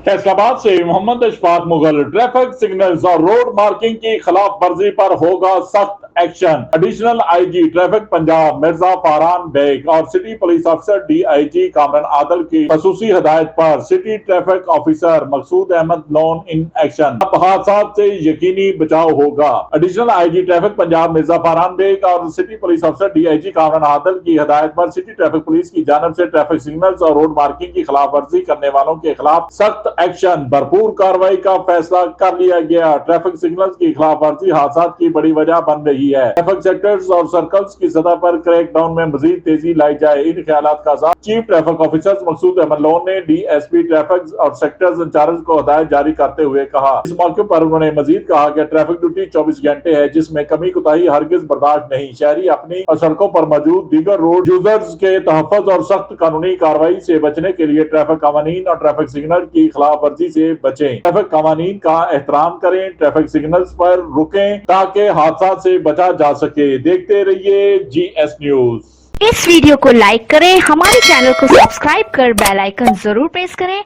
फैसलाबाद से Mohammad Ashfaq Mughal. Traffic signals और road marking की खिलाफ वर्जी पर होगा सख्त action. Additional IG traffic Punjab Mirza Farhan Baig और सिटी पुलिस अफसर डीआईजी कामरान आदल की खसूसी हिदायत पर city traffic officer Maqsood Ahmed Lone in action. अब हादसा से यकीनी बचाव होगा। Additional IG traffic Punjab Mirza Farhan Baig और सिटी पुलिस अफसर डीआईजी कामरान आदल की हिदायत पर सिटी ट्रैफिक पुलिस की जानब से ट्रैफिक सिग्नल्स और रोड मार्किंग की खिलाफ वर्जी करने वालों के खिलाफ सख्त एक्शन, भरपूर कार्रवाई का फैसला कर लिया गया। ट्रैफिक सिग्नल्स की खिलाफ वर्जी हादसा की बड़ी वजह बन रही है। ट्रैफिक सेक्टर्स और सर्कल्स की सतह पर क्रैकडाउन में मजीद तेजी लाई जाए, इन ख्यालात का साथ chief traffic officer Maqsood Ahmed loan ने डीएसपी ट्रैफिक और सेक्टर्स इंचार्ज को हिदायत जारी करते हुए कहा। इस मौके पर उन्होंने मजीद कहा कि ट्रैफिक ड्यूटी 24 घंटे है, जिसमें कमी कोताही हरगिज बर्दाश्त नहीं। शहरी अपनी और सड़कों पर मौजूद दीगर रोड यूजर्स के तहफ़्फ़ुज़ और सख्त कानूनी कार्रवाई से बचने के लिए ट्रैफिक कानून और ट्रैफिक सिग्नल की खिलाफ वर्जी से बचें। ट्रैफिक कानून का एहतराम करें, ट्रैफिक सिग्नल्स पर रुकें ताकि हादसा से बचा जा सके। देखते रहिए GS न्यूज। इस वीडियो को लाइक करें, हमारे चैनल को सब्सक्राइब कर बेल आइकन जरूर प्रेस करें।